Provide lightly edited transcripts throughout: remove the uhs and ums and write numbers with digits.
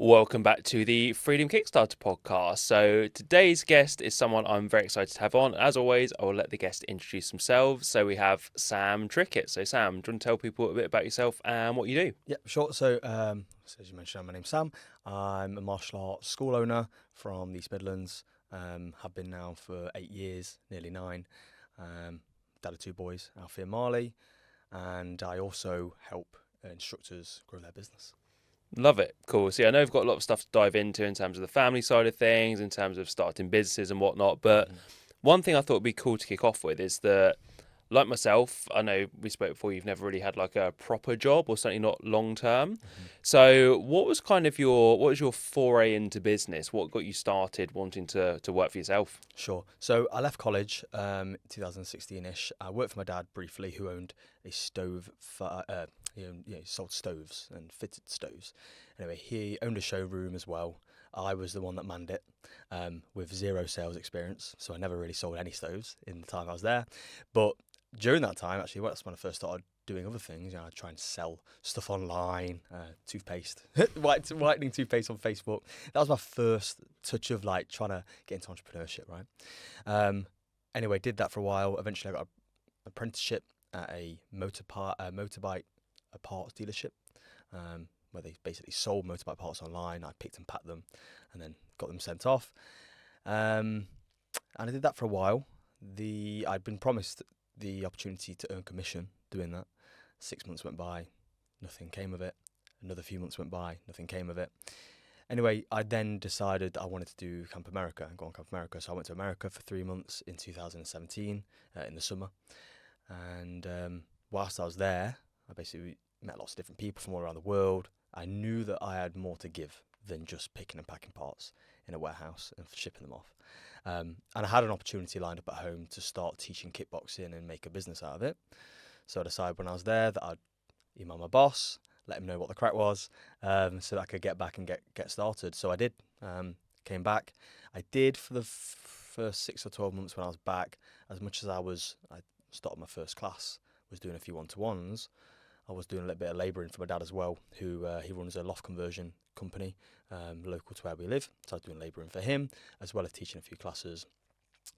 Welcome back to the Freedom Kickstarter podcast. So today's guest is someone I'm very excited to have on. As always, I will let the guest introduce themselves. So we have Sam Trickett. So Sam, do you want to tell people a bit about yourself and what you do? Yeah, sure. So as you mentioned, my name's Sam. I'm a martial arts school owner from the East Midlands. Have been now for 8 years, nearly 9. Dad of 2 boys, Alfie and Marley, and I also help instructors grow their business. Love it. Cool. So yeah, I know we've got a lot of stuff to dive into in terms of the family side of things, in terms of starting businesses and whatnot. But Mhm. one thing I thought would be cool to kick off with is that, like myself, I know we spoke before, you've never really had like a proper job or certainly not long term. Mhm. So what was your foray into business? What got you started wanting to work for yourself? Sure. So I left college 2016-ish. I worked for my dad briefly, who owned a stove. He sold stoves and fitted stoves. Anyway, he owned a showroom as well. I was the one that manned it, with zero sales experience, so I never really sold any stoves in the time I was there. But during that time, actually, that's when I first started doing other things. I'd try and sell stuff online, toothpaste, whitening toothpaste on Facebook. That was my first touch of like trying to get into entrepreneurship, right? Um, anyway, did that for a while. Eventually, I got an apprenticeship at a motorbike parts dealership, where they basically sold motorbike parts online. I picked and packed them, and then got them sent off. And I did that for a while. I'd been promised the opportunity to earn commission doing that. 6 months went by, nothing came of it. Another few months went by, nothing came of it. Anyway, I then decided I wanted to do Camp America and go on Camp America. So I went to America for 3 months in 2017 in the summer. And whilst I was there, I basically met lots of different people from all around the world. I knew that I had more to give than just picking and packing parts in a warehouse and shipping them off. And I had an opportunity lined up at home to start teaching kickboxing and make a business out of it. So I decided when I was there that I'd email my boss, let him know what the crack was, so that I could get back and get started. So I did. Came back. I did for the first 6 or 12 months when I was back. As much as I started my first class, was doing a few one-to-ones. I was doing a little bit of labouring for my dad as well, who he runs a loft conversion company local to where we live. So I was doing labouring for him, as well as teaching a few classes,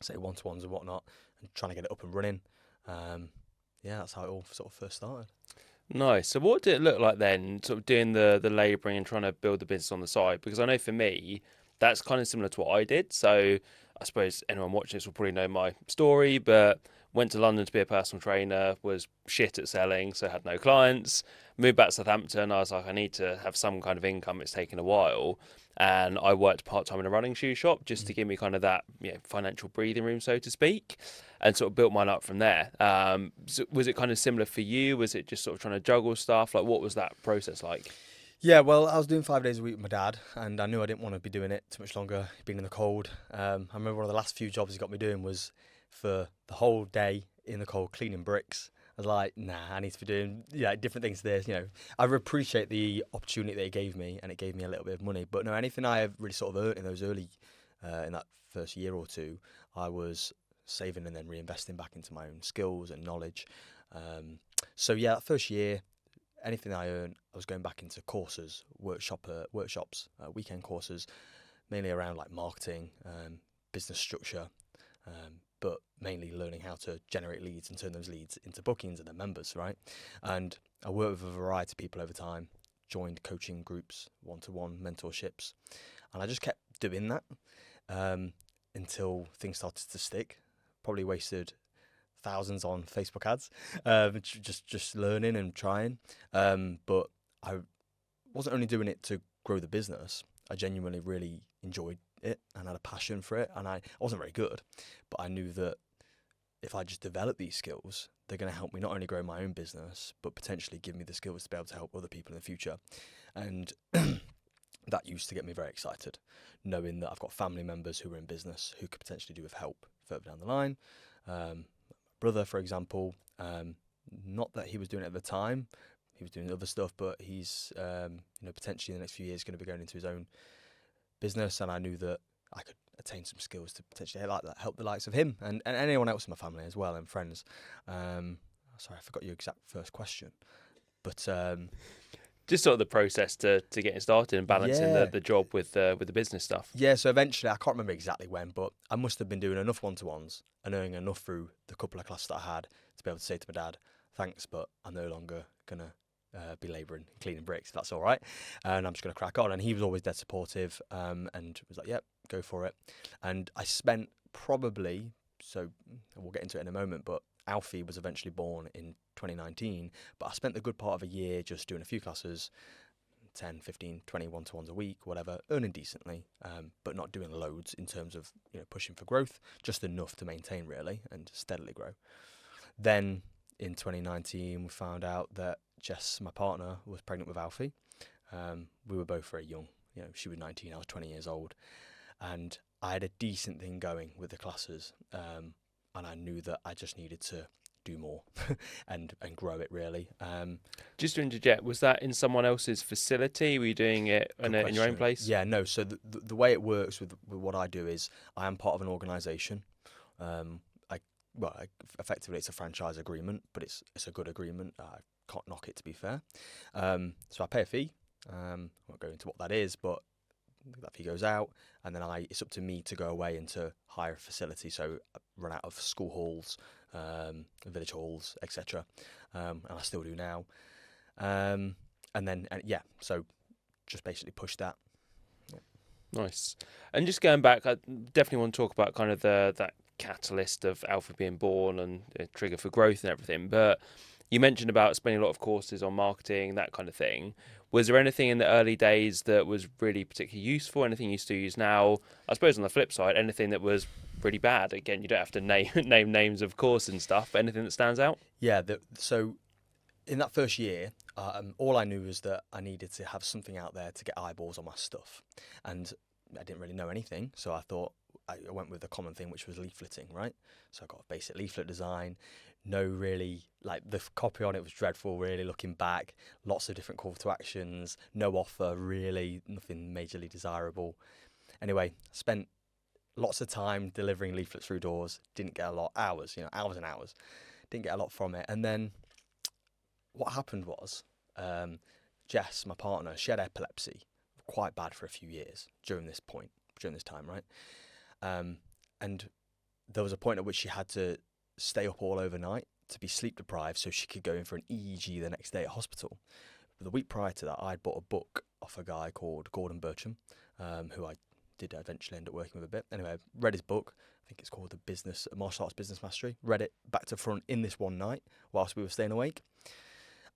say one-to-ones and whatnot, and trying to get it up and running. Yeah, that's how it all sort of first started. Nice. So what did it look like then, sort of doing the labouring and trying to build the business on the side? Because I know for me, that's kind of similar to what I did. So I suppose anyone watching this will probably know my story, but went to London to be a personal trainer, was shit at selling, so had no clients. Moved back to Southampton. I was like, I need to have some kind of income. It's taken a while. And I worked part time in a running shoe shop just to Mm. give me kind of that, financial breathing room, so to speak, and sort of built mine up from there. So was it kind of similar for you? Was it just sort of trying to juggle stuff? Like, what was that process like? Yeah, well, I was doing 5 days a week with my dad, and I knew I didn't want to be doing it too much longer, being in the cold. I remember one of the last few jobs he got me doing was for the whole day in the cold cleaning bricks. I was like, nah, I need to be doing different things to this. I appreciate the opportunity that it gave me, and it gave me a little bit of money. But no, anything I have really sort of earned in those in that first year or two, I was saving and then reinvesting back into my own skills and knowledge. So yeah, that first year, anything I earned, I was going back into courses, workshops, weekend courses, mainly around like marketing, business structure, but mainly learning how to generate leads and turn those leads into bookings and then members, right? And I worked with a variety of people over time, joined coaching groups, one-to-one mentorships, and I just kept doing that until things started to stick. Probably wasted thousands on Facebook ads, just learning and trying. But I wasn't only doing it to grow the business. I genuinely really enjoyed it and had a passion for it. And I wasn't very good, but I knew that if I just develop these skills, they're going to help me not only grow my own business, but potentially give me the skills to be able to help other people in the future. And that used to get me very excited, knowing that I've got family members who are in business who could potentially do with help further down the line. Brother, for example, not that he was doing it at the time, he was doing other stuff, but he's potentially in the next few years going to be going into his own business, and I knew that I could attain some skills to potentially help the likes of him and anyone else in my family as well and friends. Sorry, I forgot your exact first question, but Just sort of the process to getting started and balancing Yeah. the job with the business stuff. Yeah, so eventually, I can't remember exactly when, but I must have been doing enough one-to-ones and earning enough through the couple of classes that I had to be able to say to my dad, thanks, but I'm no longer going to be labouring and cleaning bricks, if that's all right. And I'm just going to crack on. And he was always dead supportive and was like, yep, go for it. And I spent probably, so we'll get into it in a moment, but Alfie was eventually born in 2019, but I spent the good part of a year just doing a few classes, 10, 15, 20 one-to-ones a week, whatever, earning decently, but not doing loads in terms of pushing for growth, just enough to maintain really and steadily grow. Then in 2019, we found out that Jess, my partner, was pregnant with Alfie. We were both very young. She was 19, I was 20 years old, and I had a decent thing going with the classes, and I knew that I just needed to do more and grow it really. Just to interject, was that in someone else's facility? Were you doing it in your own place? Yeah, no. So the way it works with what I do is I am part of an organisation. Effectively it's a franchise agreement, but it's a good agreement. I can't knock it, to be fair. So I pay a fee. I won't go into what that is, but that fee goes out, and then it's up to me to go away and to hire a facility. So I run out of school halls, village halls, etc. And I still do now. So just basically push that. Yeah. Nice. And just going back, I definitely want to talk about kind of that catalyst of Alpha being born and a trigger for growth and everything. But you mentioned about spending a lot of courses on marketing, that kind of thing. Was there anything in the early days that was really particularly useful? Anything you still use now? I suppose on the flip side, anything that was really bad? Again, you don't have to name names of course and stuff, but anything that stands out? Yeah. So in that first year, all I knew was that I needed to have something out there to get eyeballs on my stuff, and I didn't really know anything. So I thought I went with the common thing, which was leafleting, right? So I got a basic leaflet design. No, really, like the copy on it was dreadful, really, looking back. Lots of different call to actions, no offer, really, nothing majorly desirable. Anyway, spent lots of time delivering leaflets through doors, didn't get a lot, hours and hours, didn't get a lot from it. And then what happened was, Jess, my partner, she had epilepsy, quite bad for a few years during this time, right? And there was a point at which she had to stay up all overnight to be sleep deprived so she could go in for an EEG the next day at hospital. But the week prior to that, I'd bought a book off a guy called Gordon Bircham, who I did eventually end up working with a bit. Anyway, I read his book. I think it's called The Martial Arts Business Mastery. Read it back to front in this one night whilst we were staying awake.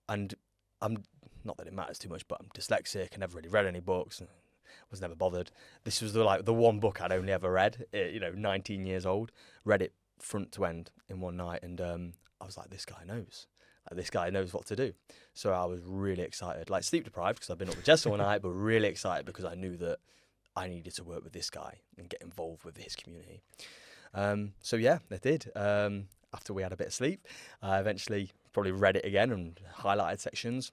And I'm not that it matters too much, but I'm dyslexic. I never really read any books. Was never bothered. This was the one book I'd only ever read. 19 years old. Read it front to end in one night, and I was like, this guy knows. This guy knows what to do. So I was really excited, like sleep deprived because I've been up with Jess all night, but really excited because I knew that I needed to work with this guy and get involved with his community. So yeah, I did. After we had a bit of sleep, I eventually probably read it again and highlighted sections,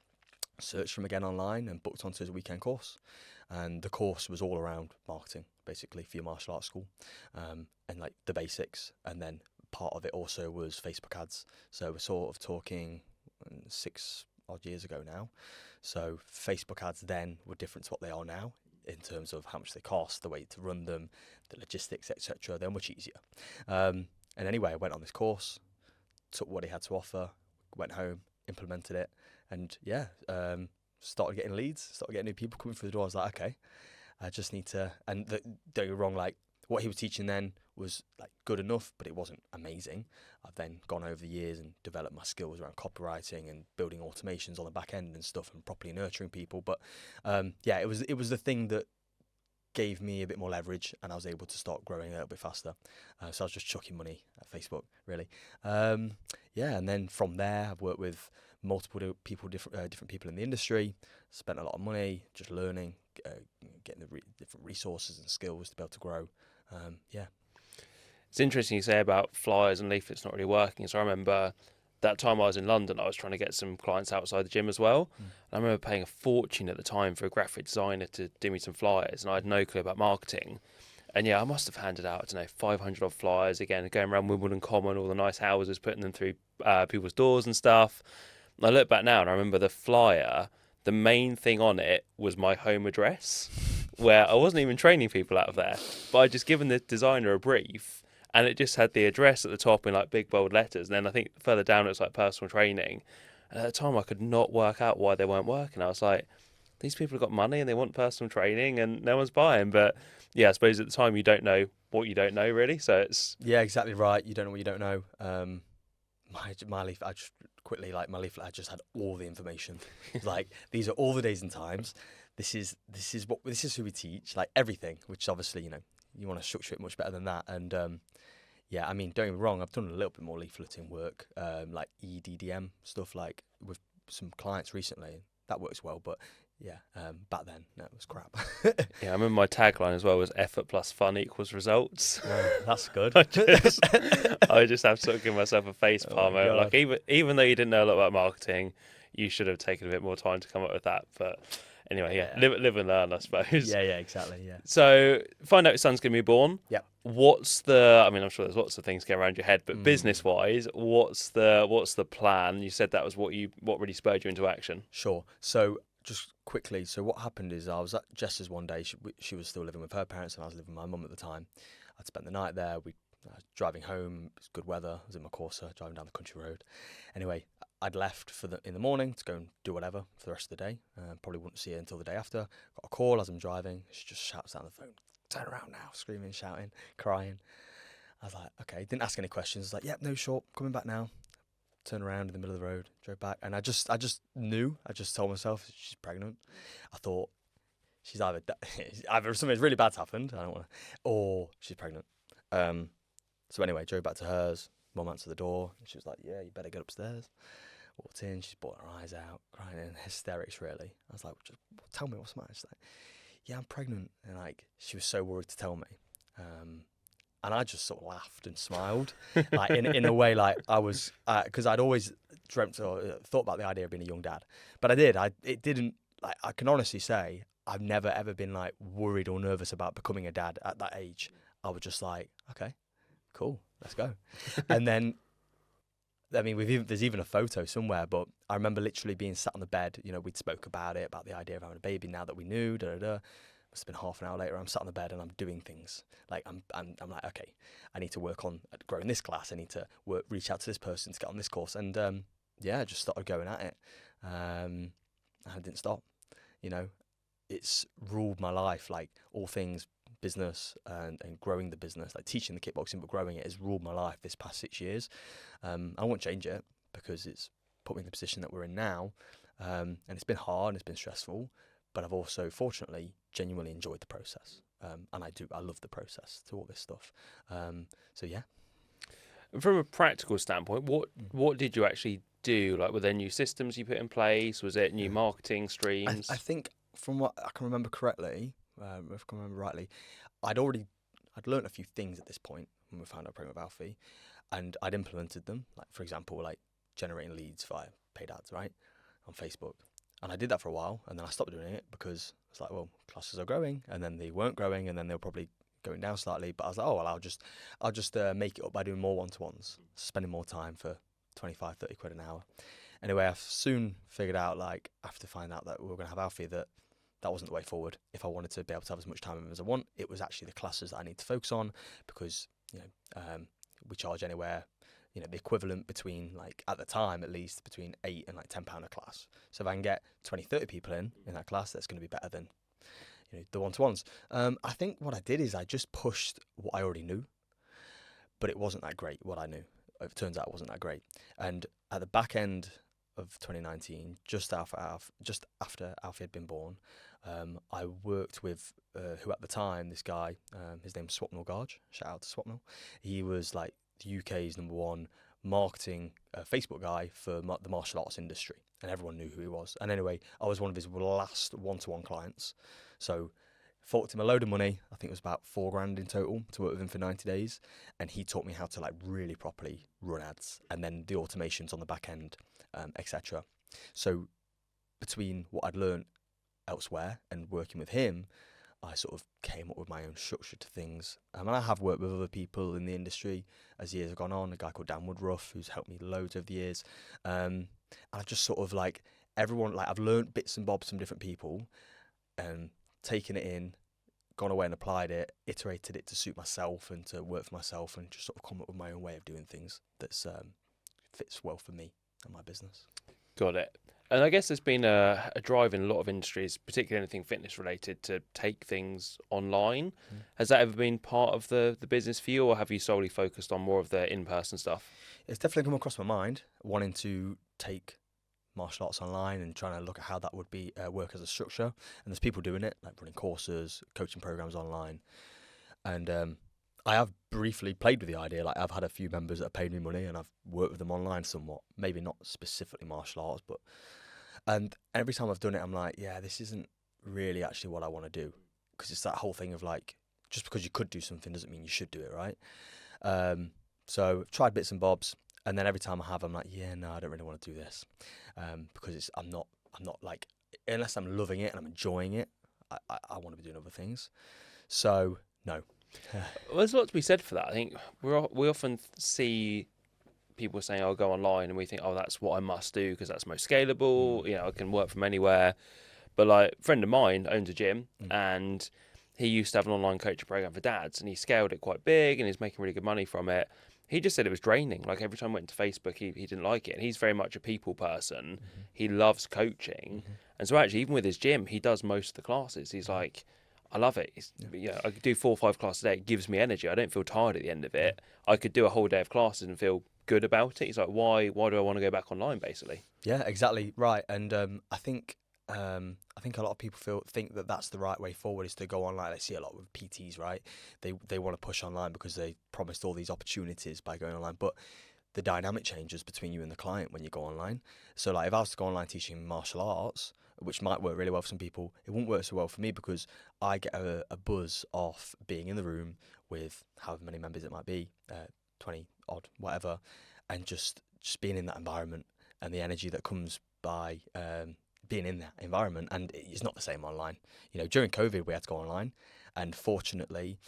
searched for him again online, and booked onto his weekend course. And the course was all around marketing, basically, for your martial arts school, and like the basics. And then part of it also was Facebook ads. So we're sort of talking 6 odd years ago now. So Facebook ads then were different to what they are now in terms of how much they cost, the way to run them, the logistics, etc. They're much easier. And anyway, I went on this course, took what he had to offer, went home, implemented it, and started getting leads, started getting new people coming through the door. I was like, okay, I just need to, and don't get me wrong, like what he was teaching then was like good enough, but it wasn't amazing. I've then gone over the years and developed my skills around copywriting and building automations on the back end and stuff and properly nurturing people. But it was the thing that gave me a bit more leverage, and I was able to start growing a little bit faster. So I was just chucking money at Facebook, really. And then from there, I've worked with multiple people, different people in the industry. Spent a lot of money just learning, getting the different resources and skills to be able to grow. It's interesting you say about flyers and leaflets not really working. So I remember that time I was in London, I was trying to get some clients outside the gym as well. And I remember paying a fortune at the time for a graphic designer to do me some flyers, and I had no clue about marketing. And yeah, I must have handed out, 500 odd flyers, again, going around Wimbledon Common, all the nice houses, putting them through people's doors and stuff. And I look back now and I remember the flyer, the main thing on it was my home address, where I wasn't even training people out of there, but I'd just given the designer a brief, and it just had the address at the top in like big bold letters. And then I think further down it was like personal training. And at the time, I could not work out why they weren't working. I was like, these people have got money and they want personal training, and no one's buying. But yeah, I suppose at the time you don't know what you don't know really. So it's Yeah, exactly right. You don't know what you don't know. My leaf, I just quickly like my leaflet. I just had all the information. Like these are all the days and times. This is who we teach. Like everything, which obviously you want to structure it much better than that. And yeah, I mean, don't get me wrong. I've done a little bit more leafleting work, like EDDM stuff, like with some clients recently. That works well, but yeah, back then, no, it was crap. yeah. I remember my tagline as well was effort plus fun equals results. That's good. I just have to sort of give myself a face Oh palm. my God. Like even though you didn't know a lot about marketing, you should have taken a bit more time to come up with that. But anyway, yeah, Yeah. live and learn, I suppose. Yeah, exactly. Yeah. So find out your son's going to be born. Yep. What's the? I mean, I'm sure there's lots of things going around your head, but Mm. business wise, what's the plan? You said that was what really spurred you into action. Sure. So just quickly, so what happened is I was at Jess's one day. She was still living with her parents, and I was living with my mum at the time. I'd spent the night there. I was driving home. It was good weather. I was in my Corsa, driving down the country road. Anyway, I'd left in the morning to go and do whatever for the rest of the day. Probably wouldn't see her until the day after. Got a call as I'm driving. She just shouts down the phone, "Turn around now!" Screaming, shouting, crying. I was like, okay. Didn't ask any questions. I was like, yep, no, sure, coming back now. Turned around in the middle of the road, drove back, and I just knew. I just told myself she's pregnant. I thought she's either something really bad's happened. I don't want to, or she's pregnant. So anyway, drove back to hers. Mum answered the door. And she was like, "Yeah, you better get upstairs." Walked in. She's bawling her eyes out, crying in hysterics. Really, I was like, "Just tell me what's the matter." She's like, "Yeah, I'm pregnant," and like she was so worried to tell me. And I just sort of laughed and smiled, like in a way, like I was, because I'd always dreamt or thought about the idea of being a young dad, but it didn't, like, I can honestly say I've never ever been like worried or nervous about becoming a dad at that age. I was just like, okay, cool, let's go. And then, I mean, there's even a photo somewhere, but I remember literally being sat on the bed. We'd spoke about the idea of having a baby now that we knew. Must have been half an hour later. I'm sat on the bed and I'm doing things. Like I'm like, okay, I need to work on growing this class. I need to reach out to this person to get on this course. And yeah, I just started going at it. And I didn't stop. It's ruled my life. Like all things business and growing the business, like teaching the kickboxing but growing it, has ruled my life this past 6 years. I won't change it because it's put me in the position that we're in now. And it's been hard and it's been stressful. But I've also, fortunately, genuinely enjoyed the process. And I love the process to all this stuff. So, yeah. And from a practical standpoint, what did you actually do? Like, were there new systems you put in place? Was it new marketing streams? I think from what I can remember correctly, if I can remember rightly, I'd learned a few things at this point when we found out pregnant with Alfie, and I'd implemented them. Like, for example, like generating leads via paid ads, right, on Facebook. And I did that for a while, and then I stopped doing it because it's like, well, classes are growing, and then they weren't growing, and then they were probably going down slightly. But I was like, oh, well, I'll just make it up by doing more one-to-ones, spending more time for 25, 30 quid an hour. Anyway, I soon figured out, like, after finding out that we were going to have Alfie, that wasn't the way forward. If I wanted to be able to have as much time with him as I want, it was actually the classes that I need to focus on, because we charge anywhere, the equivalent between, like, at the time at least, between £8 and like £10 a class. So if I can get 20, 30 people in that class, that's going to be better than the one-to-ones. I think what I did is I just pushed what I already knew, but it wasn't that great what I knew. It turns out it wasn't that great. And at the back end of 2019, just after Alfie had been born, I worked with who at the time, this guy, his name's Swapnil Garg. Shout out to Swapnil. He was like the UK's #1 marketing Facebook guy for the martial arts industry, and everyone knew who he was. And anyway, I was one of his last one-to-one clients, so forked him a load of money. I think it was about £4,000 in total to work with him for 90 days, and he taught me how to like really properly run ads, and then the automations on the back end, etc. So between what I'd learned elsewhere and working with him, I sort of came up with my own structure to things. And I have worked with other people in the industry as years have ggone on, a guy called Dan Woodruff, who's helped me loads over the years. And I just sort of like everyone, like I've learned bits and bobs from different people, and taken it in, gone away and applied it, iterated it to suit myself and to work for myself, and just sort of come up with my own way of doing things that's fits well for me and my business. Got it. And I guess there's been a drive in a lot of industries, particularly anything fitness related, to take things online. Has that ever been part of the business for you, or have you solely focused on more of the in-person stuff? It's definitely come across my mind, wanting to take martial arts online and trying to look at how that would be work as a structure. And there's people doing it, like running courses, coaching programs online. And I have briefly played with the idea. Like I've had a few members that have paid me money, and I've worked with them online somewhat. Maybe not specifically martial arts, but and every time I've done it, I'm like, yeah, this isn't really actually what I want to do, because it's that whole thing of like, just because you could do something doesn't mean you should do it, right? So I've tried bits and bobs, and then every time I have, I'm like, yeah, no, I don't really want to do this, because I'm not like, unless I'm loving it and I'm enjoying it, I want to be doing other things. So no. Well, there's a lot to be said for that. I think we often see people saying, "I'll go online," and we think, "Oh, that's what I must do because that's most scalable." You know, I can work from anywhere. But like, a friend of mine owns a gym, and he used to have an online coaching program for dads, and he scaled it quite big, and he's making really good money from it. He just said it was draining. Like every time I went to Facebook, he didn't like it. And he's very much a people person. He loves coaching, and so actually, even with his gym, he does most of the classes. He's like, I love it. I could do 4 or 5 classes a day. It gives me energy. I don't feel tired at the end of it. I could do a whole day of classes and feel good about it. He's like, why do I want to go back online, basically? Yeah, exactly right. And I think a lot of people think that that's the right way forward, is to go online. I see a lot with PTs, right? They want to push online because they promised all these opportunities by going online, but the dynamic changes between you and the client when you go online. So like if I was to go online teaching martial arts, which might work really well for some people, it wouldn't work so well for me, because I get a buzz off being in the room with however many members it might be, 20 odd, whatever, and just being in that environment and the energy that comes by being in that environment. And it's not the same online. You know, during COVID we had to go online, and fortunately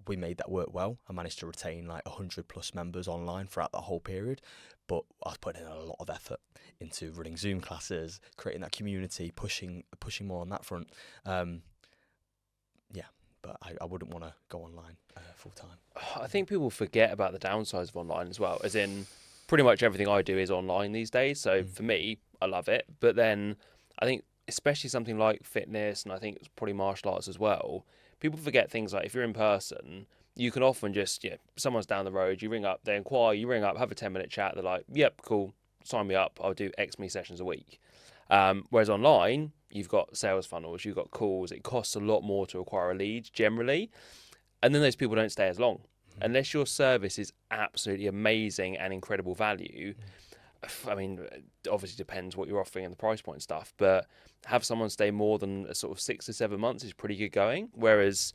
we made that work well. I managed to retain like 100 plus members online throughout the whole period, but I was putting in a lot of effort into running Zoom classes, creating that community, pushing more on that front. Yeah, but I wouldn't want to go online full time. I think people forget about the downsides of online as well, as in pretty much everything I do is online these days. So for me, I love it. But then I think especially something like fitness, and I think it's probably martial arts as well, people forget things like if you're in person, you can often just, someone's down the road, you ring up, they inquire, you ring up, have a 10-minute chat, they're like, yep, cool, sign me up, I'll do X many sessions a week. Whereas online, you've got sales funnels, you've got calls, it costs a lot more to acquire a lead generally. And then those people don't stay as long. Unless your service is absolutely amazing and incredible value. I mean, it obviously depends what you're offering and the price point and stuff, but have someone stay more than a sort of 6 to 7 months is pretty good going. Whereas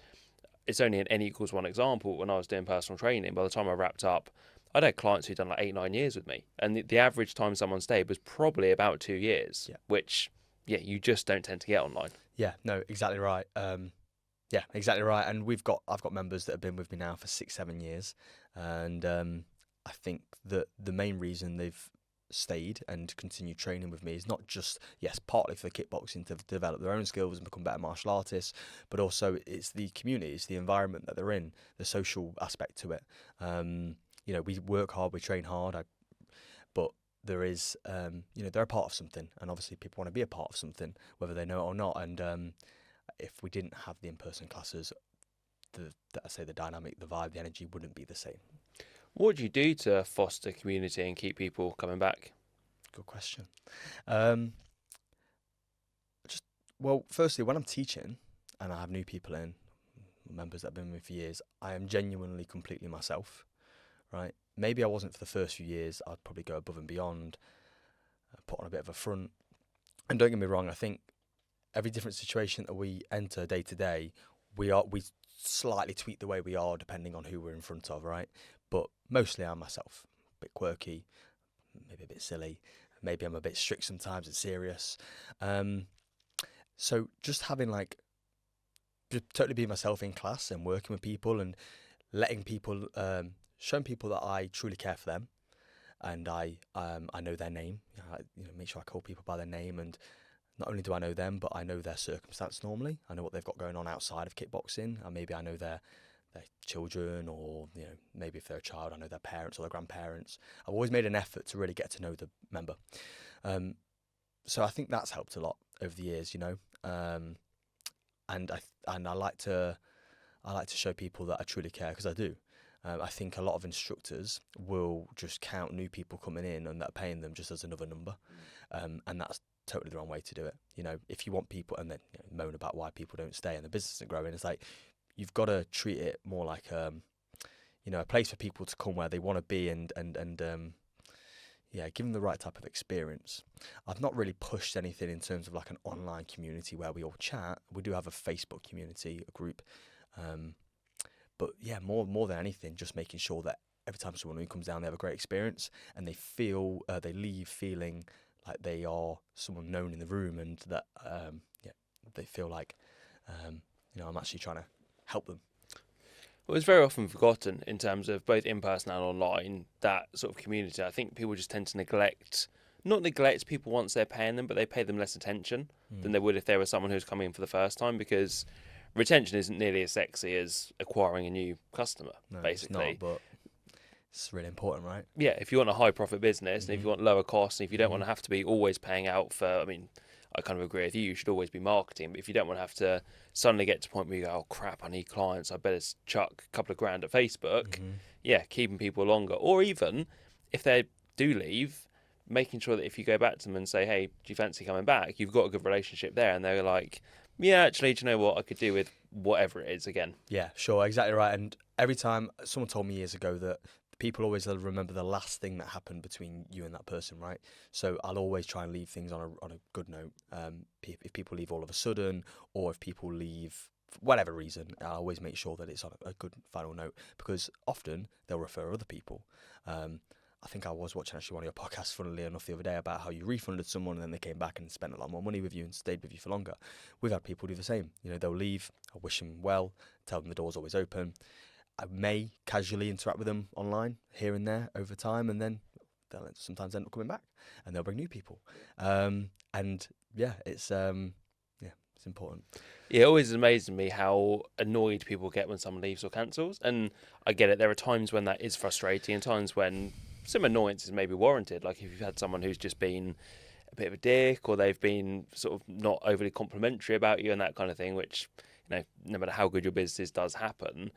it's only an N=1 example. When I was doing personal training, by the time I wrapped up, I'd had clients who'd done like 8-9 years with me, and the average time someone stayed was probably about 2 years. Which you just don't tend to get online. Yeah, no, exactly right. Yeah, exactly right. And I've got members that have been with me now for 6-7 years, and I think that the main reason they've stayed and continued training with me is not just, yes, partly for the kickboxing to develop their own skills and become better martial artists, but also it's the community, it's the environment that they're in, the social aspect to it. We work hard, we train hard, but there is, they're a part of something, and obviously people want to be a part of something, whether they know it or not. And if we didn't have the in-person classes, the dynamic, the vibe, the energy wouldn't be the same. What do you do to foster community and keep people coming back? Good question. Firstly, when I'm teaching and I have new people in, members that have been with me for years, I am genuinely completely myself, right? Maybe I wasn't for the first few years. I'd probably go above and beyond, put on a bit of a front. And don't get me wrong, I think every different situation that we enter day to day, we slightly tweak the way we are depending on who we're in front of, right? But mostly I'm myself, a bit quirky, maybe a bit silly, maybe I'm a bit strict sometimes and serious. So just having just totally being myself in class and working with people and letting people, showing people that I truly care for them, and I know their name. Make sure I call people by their name, and not only do I know them, but I know their circumstance normally. I know what they've got going on outside of kickboxing, and maybe I know their children, or maybe if they're a child, I know their parents or their grandparents. I've always made an effort to really get to know the member. So I think that's helped a lot over the years, and I like to show people that I truly care, because I do. I think a lot of instructors will just count new people coming in and that are paying them just as another number, and that's totally the wrong way to do it. If you want people, and then moan about why people don't stay and the business isn't growing, it's like you've got to treat it more like a place for people to come where they want to be, and give them the right type of experience. I've not really pushed anything in terms of like an online community where we all chat. We do have a Facebook community, a group, but yeah, more than anything, just making sure that every time someone who comes down, they have a great experience, and they leave feeling like they are someone known in the room, and that they feel like I'm actually trying to help them. Well, it's very often forgotten in terms of both in person and online, that sort of community. I think people just tend to not neglect people once they're paying them, but they pay them less attention than they would if they were someone who's coming in for the first time, because retention isn't nearly as sexy as acquiring a new customer, basically. It's not, but it's really important, right? Yeah, if you want a high profit business, and if you want lower costs, and if you don't want to have to be always paying out for, I kind of agree with you, you should always be marketing, but if you don't want to have to suddenly get to a point where you go, oh crap, I need clients, I better chuck a couple of grand at Facebook, keeping people longer. Or even, if they do leave, making sure that if you go back to them and say, hey, do you fancy coming back, you've got a good relationship there, and they're like, yeah, actually, do you know what, I could do with whatever it is again. Yeah, sure, exactly right. And every time, someone told me years ago that people always remember the last thing that happened between you and that person, right? So I'll always try and leave things on a good note. If people leave all of a sudden, or if people leave for whatever reason, I always make sure that it's on a good final note, because often they'll refer other people. I think I was watching actually one of your podcasts, funnily enough, the other day, about how you refunded someone and then they came back and spent a lot more money with you and stayed with you for longer. We've had people do the same. They'll leave, I wish them well, tell them the door's always open. I may casually interact with them online here and there over time, and then they'll sometimes end up coming back, and they'll bring new people. It's important. Yeah, it always amazes me how annoyed people get when someone leaves or cancels, and I get it. There are times when that is frustrating, and times when some annoyance is maybe warranted. Like if you've had someone who's just been a bit of a dick, or they've been sort of not overly complimentary about you and that kind of thing, which, no matter how good your business is, does happen.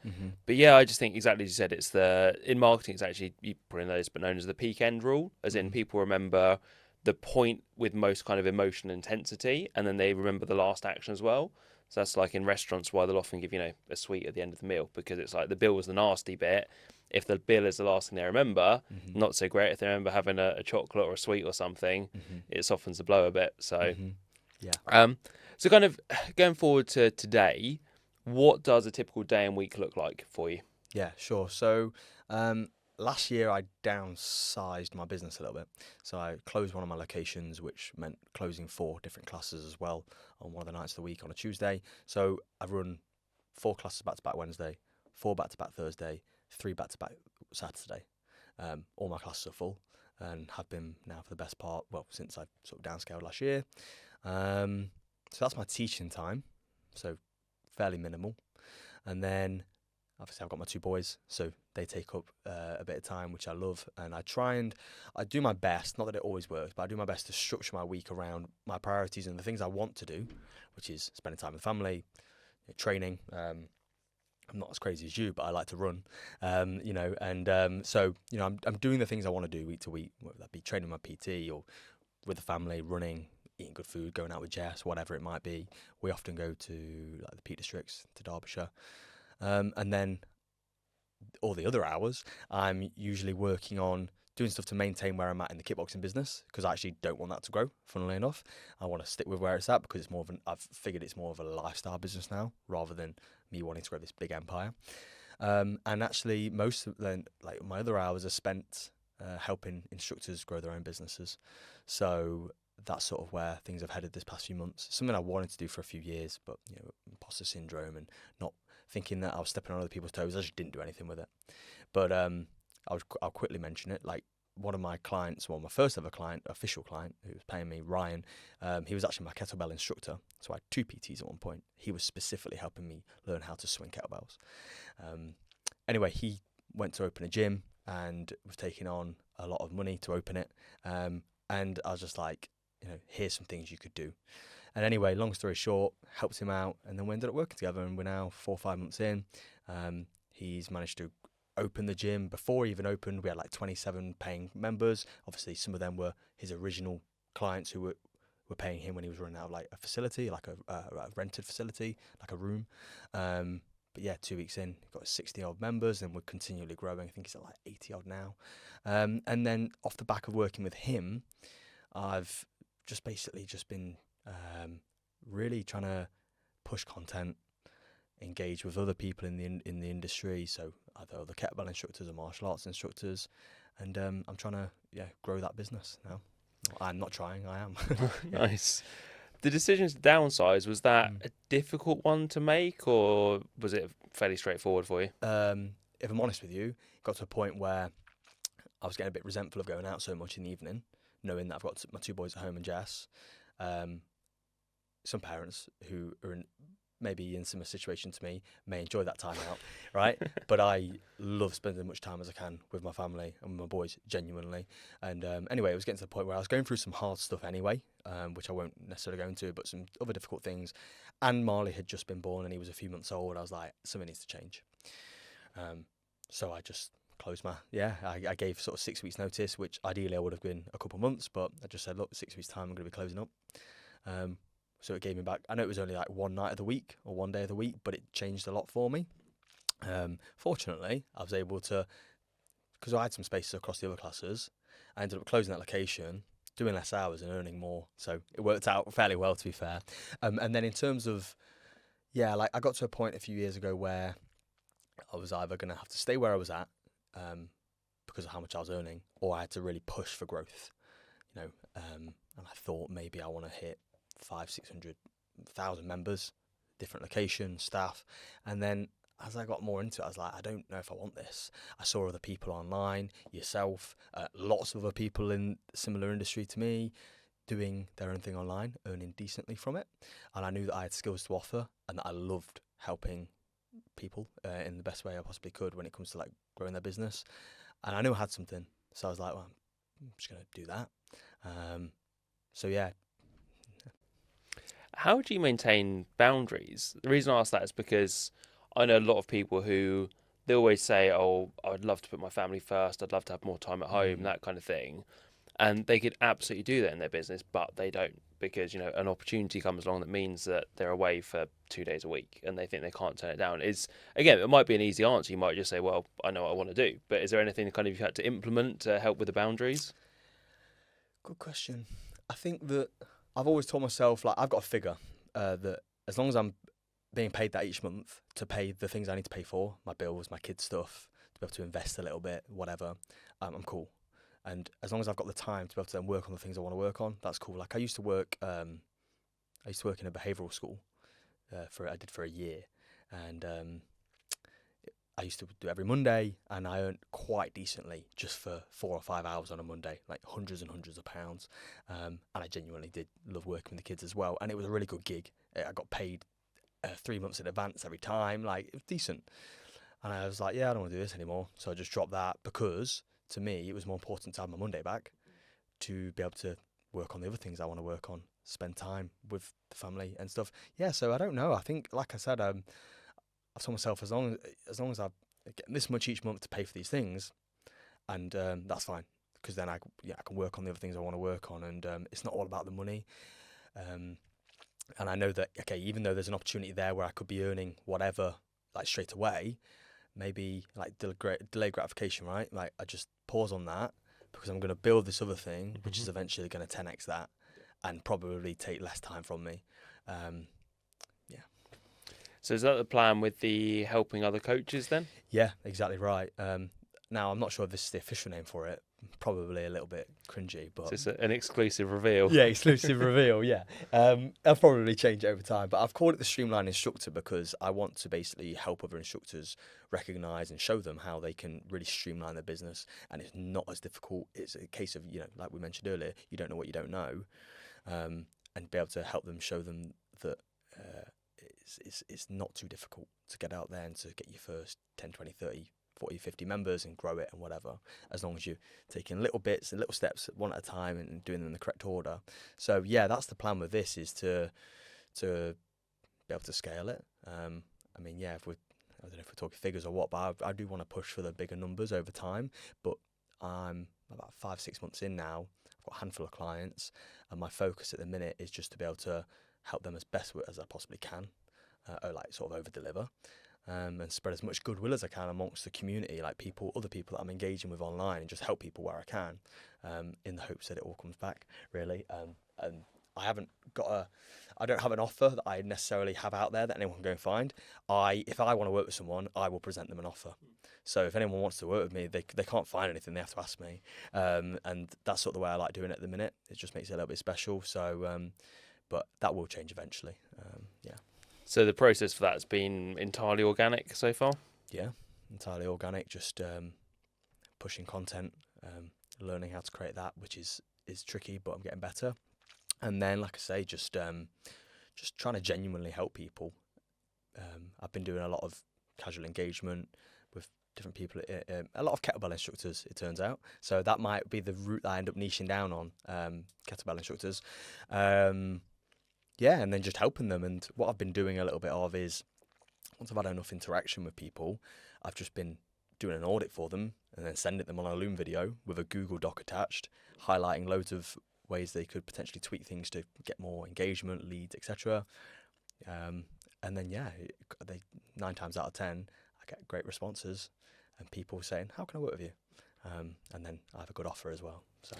But yeah, I just think exactly as you said, it's in marketing, it's actually, you probably know this, but known as the peak end rule, as in people remember the point with most kind of emotion and intensity, and then they remember the last action as well. So that's like in restaurants, why they'll often give, a sweet at the end of the meal, because it's like the bill was the nasty bit. If the bill is the last thing they remember, not so great. If they remember having a chocolate or a sweet or something, it softens the blow a bit. So, so kind of going forward to today, what does a typical day and week look like for you? Yeah, sure. So last year I downsized my business a little bit. So I closed one of my locations, which meant closing 4 different classes as well on one of the nights of the week on a Tuesday. So I've run 4 classes back-to-back Wednesday, 4 back-to-back Thursday, 3 back-to-back Saturday. All my classes are full and have been now for the best part, since I sort of downscaled last year. So that's my teaching time, so fairly minimal. And then obviously I've got my 2 boys, so they take up a bit of time, which I love. And I do my best, not that it always works, but I do my best to structure my week around my priorities and the things I want to do, which is spending time with family, training. I'm not as crazy as you, but I like to run, so I'm doing the things I want to do week to week, whether that be training my PT or with the family, running, eating good food, going out with Jess, whatever it might be. We often go to like the Peak Districts, to Derbyshire, and then all the other hours I'm usually working on doing stuff to maintain where I'm at in the kickboxing business, because I actually don't want that to grow, funnily enough. I want to stick with where it's at, because it's I've figured it's more of a lifestyle business now, rather than me wanting to grow this big empire. And actually most of them, like my other hours, are spent helping instructors grow their own businesses. So that's sort of where things have headed this past few months. Something I wanted to do for a few years, but imposter syndrome and not thinking that I was stepping on other people's toes, I just didn't do anything with it. But I'll quickly mention it. Like one of my clients, well, my first ever client, official client, who was paying me, Ryan, he was actually my kettlebell instructor. So I had 2 PTs at one point. He was specifically helping me learn how to swing kettlebells. Anyway, he went to open a gym and was taking on a lot of money to open it. And I was just like, here's some things you could do. And anyway, long story short, helped him out, and then we ended up working together, and we're now 4 or 5 months in. He's managed to open the gym. Before he even opened, we had like 27 paying members. Obviously, some of them were his original clients who were paying him when he was running out of like a facility, like a rented facility, like a room. But yeah, 2 weeks in, got 60 odd members, and we're continually growing. I think he's at like 80 odd now. And then off the back of working with him, I've just basically just been really trying to push content, engage with other people in the industry, so either other kettlebell instructors or martial arts instructors, and I'm trying to grow that business now. I'm not trying, I am. Nice. The decision to downsize, was that a difficult one to make, or was it fairly straightforward for you? If I'm honest with you, it got to a point where I was getting a bit resentful of going out so much in the evening, knowing that I've got my 2 boys at home and Jess. Some parents who are maybe in similar situation to me may enjoy that time out, right? But I love spending as much time as I can with my family and with my boys, genuinely. And anyway, it was getting to the point where I was going through some hard stuff anyway, which I won't necessarily go into, but some other difficult things. And Marley had just been born, and he was a few months old. I was like, something needs to change. So I just closed I gave sort of 6 weeks notice, which ideally I would have been a couple of months, but I just said, look, 6 weeks time, I'm going to be closing up. So it gave me back. I know it was only like one night of the week or one day of the week, but it changed a lot for me. Fortunately, I was able to, because I had some spaces across the other classes, I ended up closing that location, doing less hours and earning more. So it worked out fairly well, to be fair. And then in terms of, like I got to a point a few years ago where I was either going to have to stay where I was at because of how much I was earning, or I had to really push for growth. And I thought maybe I want to hit 500,000-600,000 members, different locations, staff. And then as I got more into it, I was like, I don't know if I want this. I saw other people online, yourself, lots of other people in similar industry to me, doing their own thing online, earning decently from it. And I knew that I had skills to offer, and that I loved helping people in the best way I possibly could when it comes to like growing their business. And I knew I had something, so I was like, well, I'm just going to do that. So yeah. How do you maintain boundaries? The reason I ask that is because I know a lot of people who, they always say, oh, I'd love to put my family first, I'd love to have more time at home, that kind of thing. And they could absolutely do that in their business, but they don't, because, an opportunity comes along that means that they're away for 2 days a week and they think they can't turn it down. Again, it might be an easy answer. You might just say, well, I know what I want to do. But is there anything kind of you had to implement to help with the boundaries? Good question. I think that I've always told myself, like, I've got a figure that as long as I'm being paid that each month to pay the things I need to pay for, my bills, my kids' stuff, to be able to invest a little bit, whatever, I'm cool. And as long as I've got the time to be able to then work on the things I want to work on, that's cool. Like I used to work in a behavioural school I did for a year, and I used to do every Monday, and I earned quite decently just for 4 or 5 hours on a Monday, like hundreds and hundreds of pounds. And I genuinely did love working with the kids as well. And it was a really good gig. I got paid 3 months in advance every time. Like, it was decent. And I was like, yeah, I don't want to do this anymore. So I just dropped that, because to me, it was more important to have my Monday back to be able to work on the other things I want to work on, spend time with the family and stuff. Yeah, so I don't know. I think, like I said, I've told myself, as long as I get this much each month to pay for these things, and that's fine, because then I can work on the other things I want to work on, and it's not all about the money. And I know that, okay, even though there's an opportunity there where I could be earning whatever, like straight away, maybe like delay gratification, right? Like I just pause on that, because I'm going to build this other thing, which is eventually going to 10x that, and probably take less time from me. So is that the plan with the helping other coaches then? Yeah, exactly right. Now, I'm not sure if this is the official name for it, probably a little bit cringy, but It's just an exclusive reveal. yeah, exclusive reveal. Yeah, I'll probably change it over time, but I've called it the Streamline Instructor because I want to basically help other instructors recognize and show them how they can really streamline their business, and it's not as difficult. It's a case of, like we mentioned earlier, you don't know what you don't know, and be able to help them, show them that it's not too difficult to get out there and to get your first 10, 20, 30, 40, 50 members and grow it and whatever, as long as you're taking little bits and little steps one at a time and doing them in the correct order. So yeah, that's the plan with this, is to be able to scale it. I mean, yeah, I don't know if we're talking figures or what, but I do want to push for the bigger numbers over time. But I'm about 5-6 months in now. I've got a handful of clients, and my focus at the minute is just to be able to help them as best as I possibly can, or like sort of over deliver. And spread as much goodwill as I can amongst the community, like other people that I'm engaging with online, and just help people where I can, in the hopes that it all comes back, really. And I don't have an offer that I necessarily have out there that anyone can go and find. If I want to work with someone, I will present them an offer. So if anyone wants to work with me, they can't find anything, they have to ask me. And that's sort of the way I like doing it at the minute. It just makes it a little bit special. So, but that will change eventually. Yeah. So the process for that's been entirely organic so far? Yeah, entirely organic, just pushing content, learning how to create that, which is tricky, but I'm getting better. And then, like I say, just trying to genuinely help people. I've been doing a lot of casual engagement with different people, a lot of kettlebell instructors, it turns out. So that might be the route that I end up niching down on, kettlebell instructors. Yeah, and then just helping them. And what I've been doing a little bit of is, once I've had enough interaction with people, I've just been doing an audit for them and then sending them on a Loom video with a Google Doc attached, highlighting loads of ways they could potentially tweak things to get more engagement, leads, etc. And then, yeah, 9 times out of 10, I get great responses and people saying, how can I work with you? And then I have a good offer as well. So.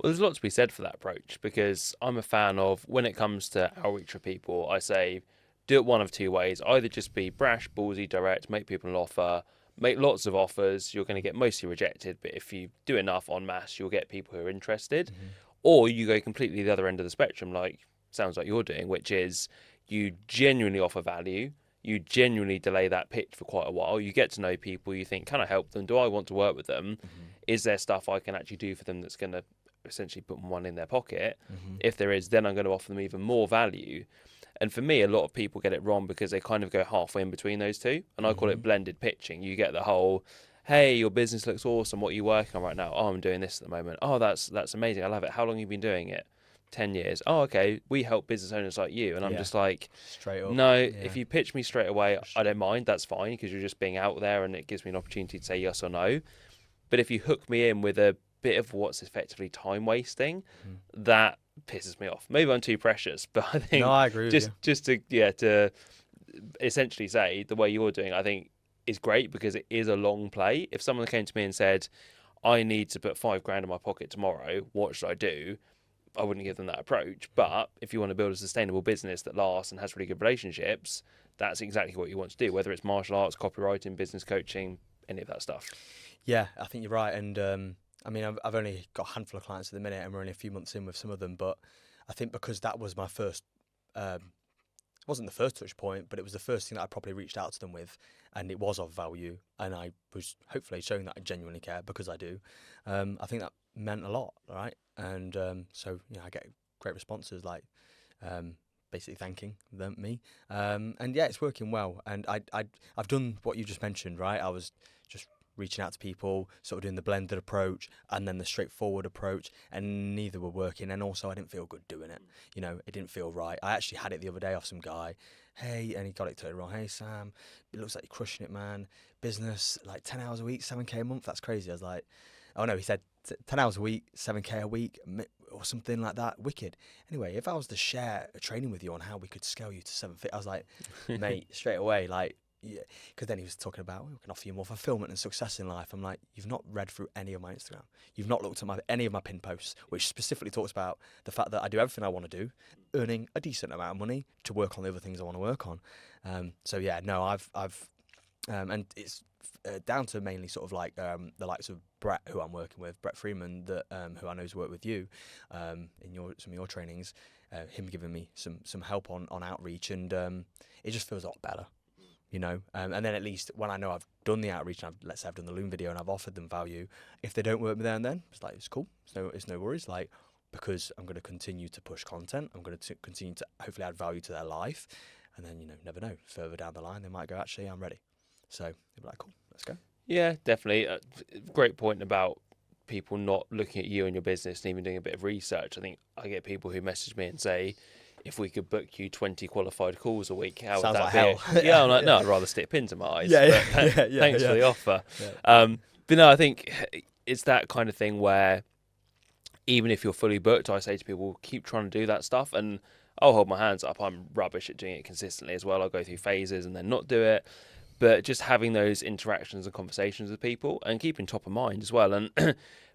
Well, there's a lot to be said for that approach, because I'm a fan of, when it comes to outreach for people, I say do it one of two ways. Either just be brash, ballsy, direct, make people an offer, make lots of offers, you're going to get mostly rejected, but if you do enough en masse, you'll get people who are interested. Mm-hmm. Or you go completely the other end of the spectrum, like sounds like you're doing, which is you genuinely offer value, you genuinely delay that pitch for quite a while, you get to know people, you think, can I help them? Do I want to work with them? Mm-hmm. Is there stuff I can actually do for them that's going to essentially put one in their pocket? Mm-hmm. If there is, then I'm going to offer them even more value. And for me, a lot of people get it wrong because they kind of go halfway in between those two. And I call it blended pitching. You get the whole, hey, your business looks awesome. What are you working on right now? Oh, I'm doing this at the moment. Oh, that's amazing. I love it. How long have you been doing it? 10 years. Oh, okay. We help business owners like you. And I'm just like, straight up. No, if you pitch me straight away, I don't mind. That's fine, because you're just being out there and it gives me an opportunity to say yes or no. But if you hook me in with a bit of what's effectively time wasting, that pisses me off. Maybe I'm too precious, but I think I agree with you. Just to essentially say the way you're doing, I think is great, because it is a long play. If someone came to me and said, I need to put $5,000 in my pocket tomorrow, what should I do? I wouldn't give them that approach. But if you want to build a sustainable business that lasts and has really good relationships, that's exactly what you want to do, whether it's martial arts, copywriting, business coaching, any of that stuff. Yeah, I think you're right. And I mean, I've only got a handful of clients at the minute, and we're only a few months in with some of them. But I think because that was my first, it wasn't the first touch point, but it was the first thing that I properly reached out to them with, and it was of value. And I was hopefully showing that I genuinely care, because I do. I think that meant a lot, right? And so, I get great responses, like basically thanking me. And yeah, it's working well. And I've done what you just mentioned, right? I was just reaching out to people, sort of doing the blended approach and then the straightforward approach, and neither were working. And also I didn't feel good doing it. It didn't feel right. I actually had it the other day off some guy. Hey, and he got it totally wrong. Hey, Sam, it looks like you're crushing it, man. Business, like 10 hours a week, 7K a month. That's crazy. I was like, oh no, he said 10 hours a week, 7K a week, or something like that. Wicked. Anyway, if I was to share a training with you on how we could scale you to 7 feet, I was like, mate, straight away, like, yeah, because then he was talking about, we can offer you more fulfillment and success in life. I'm like, you've not read through any of my Instagram. You've not looked at any of my pin posts, which specifically talks about the fact that I do everything I want to do, earning a decent amount of money to work on the other things I want to work on. So yeah, no, I've And it's down to mainly sort of like the likes of Brett, who I'm working with, Brett Freeman, that who I know's worked with you in some of your trainings. Him giving me some help on outreach, and it just feels a lot better, you know. And then at least when I know I've done the outreach, and let's say I've done the Loom video and I've offered them value, if they don't work with me there and then, it's like it's cool. It's no worries. Like, because I'm going to continue to push content, I'm going to continue to hopefully add value to their life, and then, you know, never know, further down the line they might go, actually I'm ready. So they'll be like, cool, let's go. Yeah, definitely. Great point about people not looking at you and your business and even doing a bit of research. I think I get people who message me and say, if we could book you 20 qualified calls a week, how Sounds would like that hell. be? Yeah, I'm like, no, I'd rather stick pins in my eyes. Yeah, But yeah, thanks for the offer. Yeah. But no, I think it's that kind of thing where even if you're fully booked, I say to people, keep trying to do that stuff, and I'll hold my hands up. I'm rubbish at doing it consistently as well. I'll go through phases and then not do it. But just having those interactions and conversations with people and keeping top of mind as well. And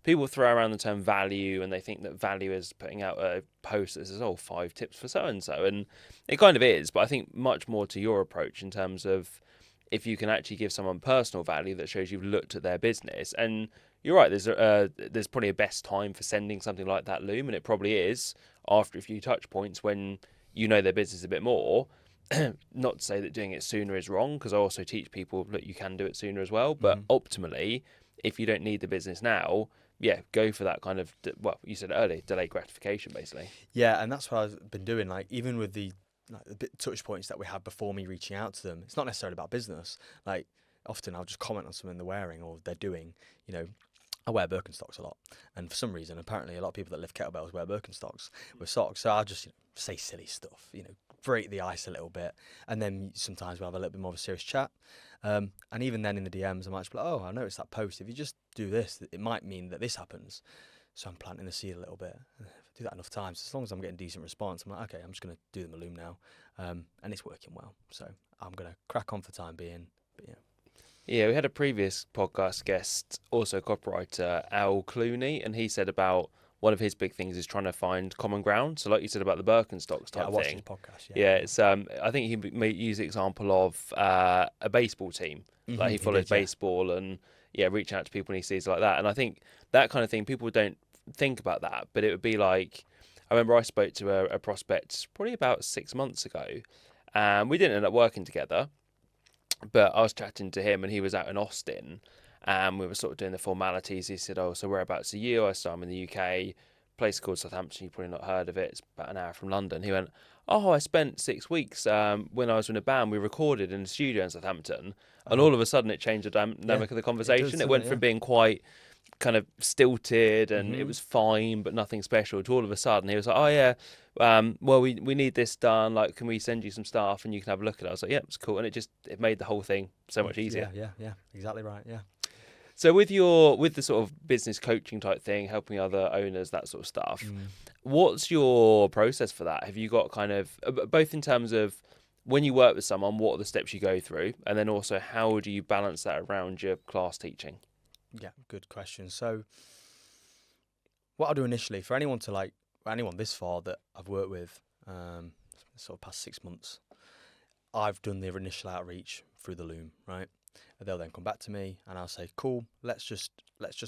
people throw around the term value, and they think that value is putting out a post that says, 5 tips for so-and-so. And it kind of is, but I think much more to your approach in terms of if you can actually give someone personal value that shows you've looked at their business. And you're right, there's probably a best time for sending something like that Loom, and it probably is after a few touch points when you know their business a bit more. Not to say that doing it sooner is wrong, because I also teach people that you can do it sooner as well. But ultimately, if you don't need the business now, yeah, go for that kind of, well, you said earlier, delayed gratification, basically. Yeah, and that's what I've been doing. Like, even with the bit touch points that we had before me reaching out to them, it's not necessarily about business. Like, often I'll just comment on something they're wearing or they're doing. You know, I wear Birkenstocks a lot, and for some reason, apparently, a lot of people that lift kettlebells wear Birkenstocks with socks. So I'll just say silly stuff, break the ice a little bit, and then sometimes we'll have a little bit more of a serious chat. And even then in the DMs, I might just be like, "Oh, I noticed that post. If you just do this, it might mean that this happens." So I'm planting the seed a little bit. If I do that enough times, as long as I'm getting decent response, I'm like, okay, I'm just going to do the Loom now, and it's working well. So I'm going to crack on for the time being. But yeah. Yeah, we had a previous podcast guest, also copywriter, Al Clooney, and he said about one of his big things is trying to find common ground. So like you said about the Birkenstocks Yeah, I type watched thing. his podcast. Yeah, it's I think he may use the example of a baseball team. Like he follows baseball and reaching out to people when he sees like that. And I think that kind of thing, people don't think about that, but it would be like, I remember I spoke to a prospect probably about 6 months ago, and we didn't end up working together, but I was chatting to him and he was out in Austin, and we were sort of doing the formalities. He said, so whereabouts are you? I said, I'm in the UK, place called Southampton. You've probably not heard of it. It's about an hour from London. He went, I spent 6 weeks when I was in a band. We recorded in a studio in Southampton, and all of a sudden it changed the dynamic of the conversation. It went from being quite kind of stilted and it was fine but nothing special to all of a sudden he was like, well, we need this done, like, can we send you some stuff and you can have a look at it? I was like, it's cool. And it made the whole thing so much easier. Yeah, exactly right. Yeah. So with the sort of business coaching type thing, helping other owners, that sort of stuff, what's your process for that? Have you got kind of both in terms of when you work with someone, what are the steps you go through, and then also how do you balance that around your class teaching? Yeah, good question. So what I'll do initially for anyone this far that I've worked with sort of past 6 months, I've done the initial outreach through the Loom, right? They'll then come back to me and I'll say, cool, let's just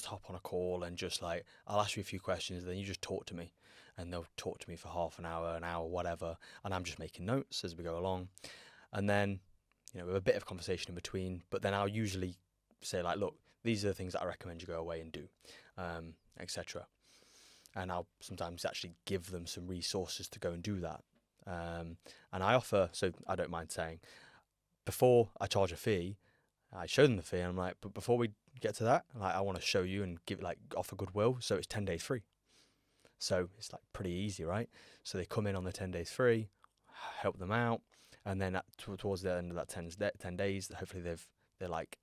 hop on a call and just like, I'll ask you a few questions, then you just talk to me. And they'll talk to me for half an hour, whatever, and I'm just making notes as we go along. And then, with a bit of conversation in between, but then I'll usually say like, look, these are the things that I recommend you go away and do, etc. And I'll sometimes actually give them some resources to go and do that. And I offer, so I don't mind saying, before I charge a fee, I show them the fee, and I'm like, but before we get to that, like, I want to show you and offer goodwill, so it's 10 days free. So it's like pretty easy, right? So they come in on the 10 days free, help them out, and then towards the end of that 10 days, hopefully they're like,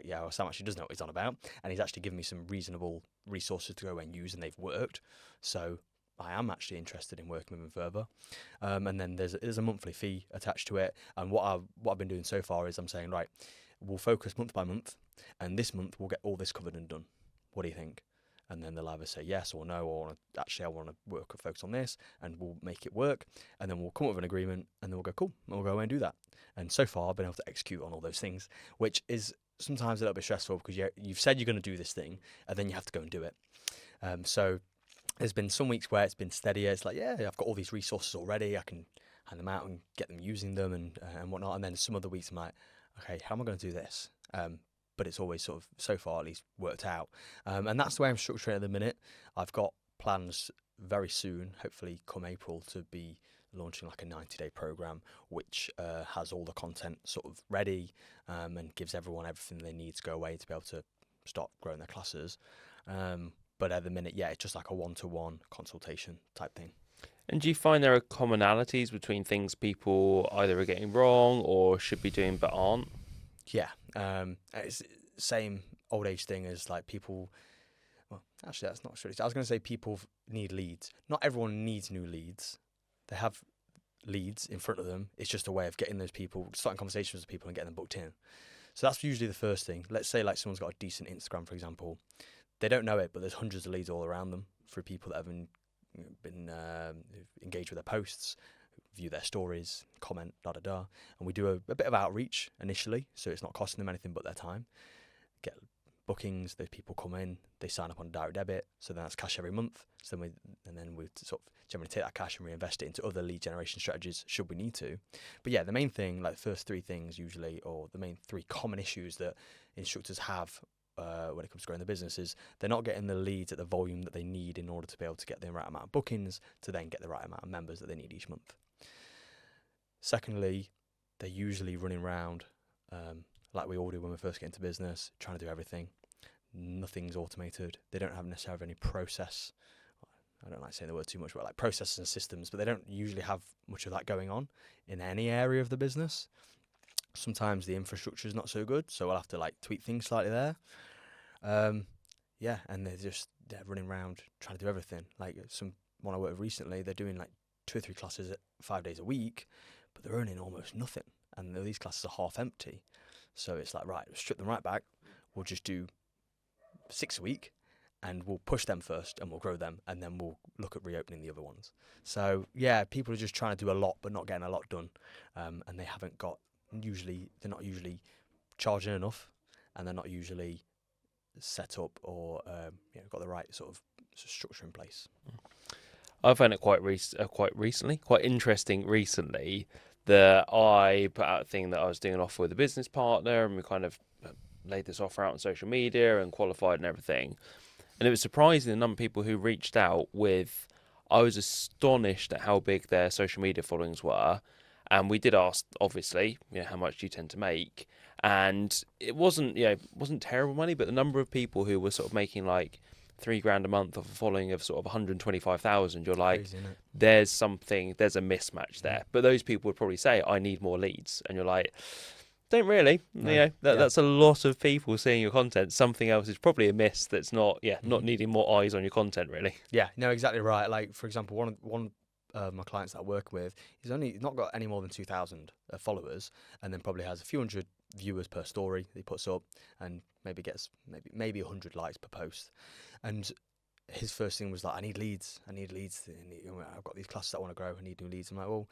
yeah, well, Sam actually does know what he's on about, and he's actually given me some reasonable resources to go and use, and they've worked. So I am actually interested in working with him further. And then there's a monthly fee attached to it. And what I've been doing so far is I'm saying, right, we'll focus month by month, and this month we'll get all this covered and done. What do you think? and then they'll either say yes or no, or actually I want to work or focus on this, and we'll make it work, and then we'll come up with an agreement, and then we'll go, cool, and we'll go away and do that. And so far I've been able to execute on all those things, which is sometimes a little bit stressful because you've said you're going to do this thing, and then you have to go and do it. So there's been some weeks where it's been steadier. It's like, yeah, I've got all these resources already. I can hand them out and get them using them and whatnot. And then some other weeks I'm like, okay, how am I going to do this? But it's always sort of, so far at least, worked out. And that's the way I'm structuring at the minute. I've got plans very soon, hopefully come April, to be launching like a 90-day program, which has all the content sort of ready and gives everyone everything they need to go away to be able to start growing their classes. But at the minute, yeah, it's just like a one-to-one consultation type thing. And do you find there are commonalities between things people either are getting wrong or should be doing but aren't? Yeah, it's the same old age thing as like people. Well, actually, that's not true. I was going to say people need leads. Not everyone needs new leads. They have leads in front of them. It's just a way of getting those people, starting conversations with people and getting them booked in. So that's usually the first thing. Let's say like someone's got a decent Instagram, for example. They don't know it, but there's hundreds of leads all around them through people that have been engaged with their posts, view their stories, comment, and we do a bit of outreach initially, so it's not costing them anything but their time. Get bookings, those people come in, they sign up on direct debit, so then that's cash every month. So then we sort of generally take that cash and reinvest it into other lead generation strategies should we need to. But yeah, the main thing, like the first three things usually, or the main three common issues that instructors have when it comes to growing the business, is they're not getting the leads at the volume that they need in order to be able to get the right amount of bookings to then get the right amount of members that they need each month. Secondly, they're usually running around like we all do when we first get into business, trying to do everything. Nothing's automated. They don't have necessarily any process. I don't like saying the word too much, but like processes and systems, but they don't usually have much of that going on in any area of the business. Sometimes the infrastructure is not so good, so we'll have to like tweak things slightly there. Yeah, and they're running around trying to do everything. Like one I worked with recently, they're doing like 2 or 3 classes 5 days a week, but they're earning almost nothing, and these classes are half empty. So it's like, right, strip them right back. We'll just do 6 a week, and we'll push them first, and we'll grow them, and then we'll look at reopening the other ones. So yeah, people are just trying to do a lot, but not getting a lot done, and they're not usually charging enough, and they're not usually set up or got the right sort of structure in place. I found it quite interesting recently that I put out a thing that I was doing an offer with a business partner, and we kind of laid this offer out on social media and qualified and everything. And it was surprising the number of people who reached out with, I was astonished at how big their social media followings were. And we did ask, obviously, how much do you tend to make? And it wasn't terrible money, but the number of people who were sort of making like $3,000 a month off a following of sort of 125,000, you're like, Crazy, isn't it? there's a mismatch there. But those people would probably say, I need more leads. And you're like, don't really. No. That's a lot of people seeing your content. Something else is probably amiss that's not needing more eyes on your content, really. Yeah, no, exactly right. Like, for example, one of my clients that I work with, he's not got any more than 2,000 followers, and then probably has a few hundred viewers per story he puts up, and maybe gets maybe 100 likes per post. And his first thing was like, I need leads. I've got these classes that I want to grow. I need new leads. I'm like, well,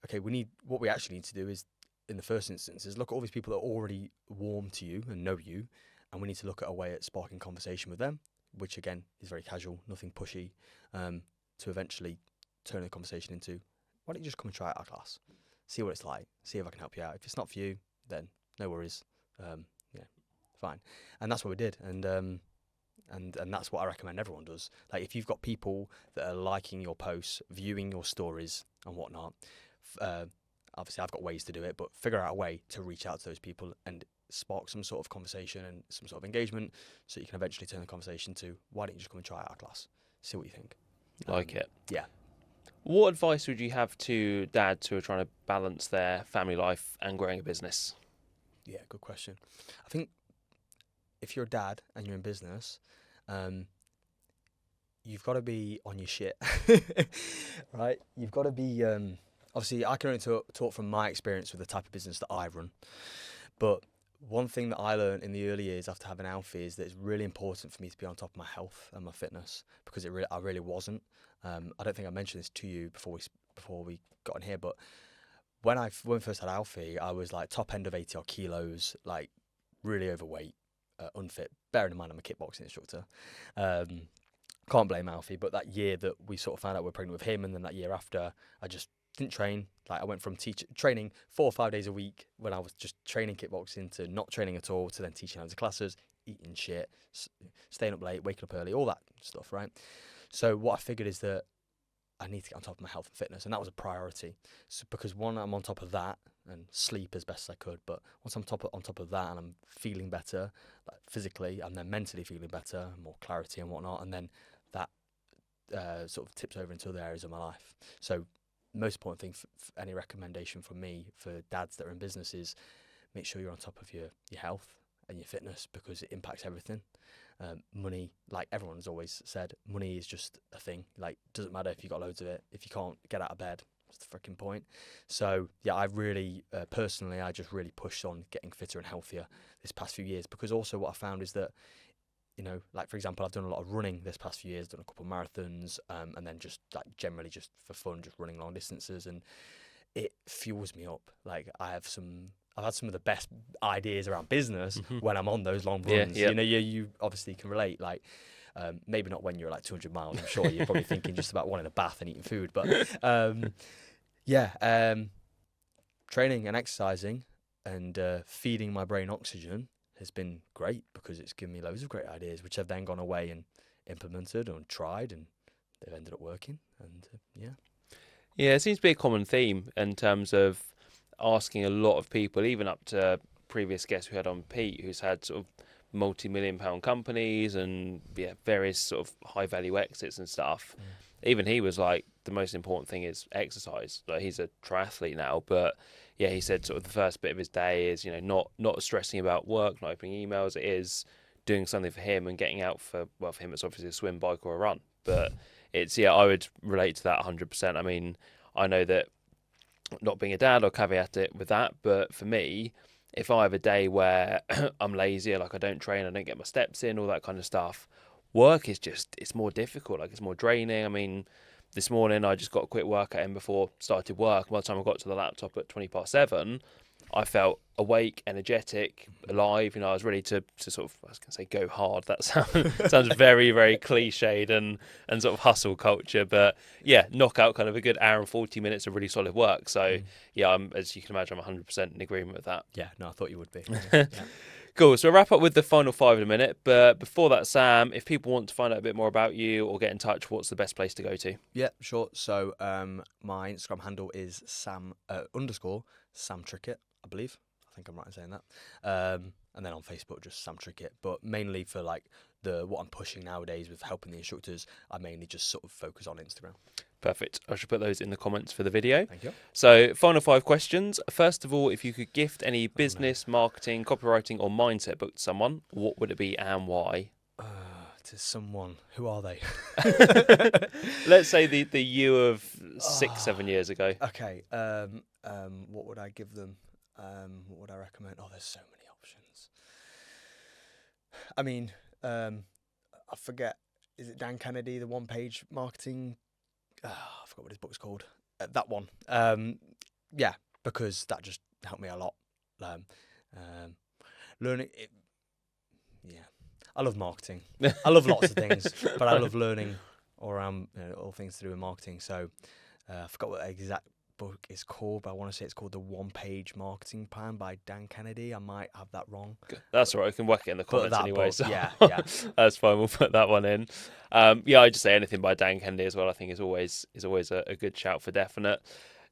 okay, what we actually need to do is, in the first instance, is look at all these people that are already warm to you and know you, and we need to look at a way at sparking conversation with them, which again is very casual, nothing pushy, to eventually turn the conversation into, why don't you just come and try out our class, see what it's like, see if I can help you out. If it's not for you, then no worries, fine. And that's what we did, and that's what I recommend everyone does. Like, if you've got people that are liking your posts, viewing your stories and whatnot, obviously I've got ways to do it, but figure out a way to reach out to those people and spark some sort of conversation and some sort of engagement, so you can eventually turn the conversation to, why don't you just come and try out our class, see what you think. Like it. Yeah. What advice would you have to dads who are trying to balance their family life and growing a business? Yeah, good question. I think if you're a dad and you're in business, you've got to be on your shit, right? You've got to be, obviously I can only talk from my experience with the type of business that I run, but One thing that I learned in the early years after having Alfie is that it's really important for me to be on top of my health and my fitness, because I really wasn't. I don't think I mentioned this to you before we got in here, but when we first had Alfie, I was like top end of 80 odd kilos, like really overweight, unfit. Bearing in mind I'm a kickboxing instructor. Can't blame Alfie, but that year that we sort of found out we're pregnant with him, and then that year after, I just didn't train. Like I went from training 4 or 5 days a week when I was just training kickboxing to not training at all, to then teaching loads of classes, eating shit, staying up late, waking up early, all that stuff, right? So what I figured is that I need to get on top of my health and fitness, and that was a priority. So because one, I'm on top of that and sleep as best as I could, but once I'm on top of that and I'm feeling better, like physically, and then mentally feeling better, more clarity and whatnot, and then that sort of tips over into other areas of my life. So most important thing, any recommendation from me for dads that are in business is make sure you're on top of your health and your fitness, because it impacts everything. Money, like everyone's always said, money is just a thing. Like, doesn't matter if you got loads of it, if you can't get out of bed, what's the freaking point? So yeah, I really personally, I just really pushed on getting fitter and healthier this past few years, because also what I found is that, you know, like for example, I've done a lot of running this past few years, done a couple of marathons, and then just like generally just for fun, just running long distances, and it fuels me up. Like I've had some of the best ideas around business when I'm on those long runs. Yeah. You know, you obviously can relate. Like maybe not when you're like 200 miles. I'm sure you're probably thinking just about wanting a bath and eating food. But training and exercising and feeding my brain oxygen has been great, because it's given me loads of great ideas, which I've then gone away and implemented and tried, and they've ended up working. And Yeah, it seems to be a common theme in terms of asking a lot of people, even up to previous guests we had on, Pete, who's had sort of multi-million-pound companies and various sort of high-value exits and stuff. Even he was like, the most important thing is exercise. Like, he's a triathlete now, but yeah, he said sort of the first bit of his day is, you know, not stressing about work, not opening emails. It is doing something for him and getting out for him it's obviously a swim, bike or a run. But it's, I would relate to that 100%. I mean, I know that not being a dad, I'll caveat it with that, but for me, if I have a day where I'm lazy, like I don't train, I don't get my steps in, all that kind of stuff, work is just, it's more difficult, like it's more draining. I mean, this morning I just got a quick workout in before started work. By the time I got to the laptop at 7:20, I felt awake, energetic, alive. You know, I was ready to sort of, I was going to say go hard. That sounds very, very cliched and sort of hustle culture. But yeah, knock out kind of a good hour and 40 minutes of really solid work. So yeah, as you can imagine, I'm 100% in agreement with that. yeah, no, I thought you would be. Cool. So we'll wrap up with the final 5 in a minute. But before that, Sam, if people want to find out a bit more about you or get in touch, what's the best place to go to? Yeah, sure. So my Instagram handle is Sam Sam Trickett, I believe. I think I'm right in saying that. And then on Facebook, just Sam Trickett. But mainly for like what I'm pushing nowadays with helping the instructors, I mainly just sort of focus on Instagram. Perfect. I should put those in the comments for the video. Thank you. So, final 5 questions. First of all, if you could gift any business, marketing, copywriting, or mindset book to someone, what would it be and why? To someone. Who are they? Let's say the you of 6-7 years ago. Okay. What would I give them? What would I recommend? Oh, there's so many options. I mean, I forget. Is it Dan Kennedy, the one-page marketing? I forgot what his book's called. That one. Yeah, because that just helped me a lot. Learning it. Yeah, I love marketing. I love lots of things, but I love learning all around all things to do with marketing. So I forgot what the exact book is called, but I want to say it's called The One-Page Marketing Plan by Dan Kennedy. I might have that wrong. That's all right. I can whack it in the comments anyway. Book, So yeah. That's fine. We'll put that one in. I just say anything by Dan Kennedy as well. I think is always a good shout for definite.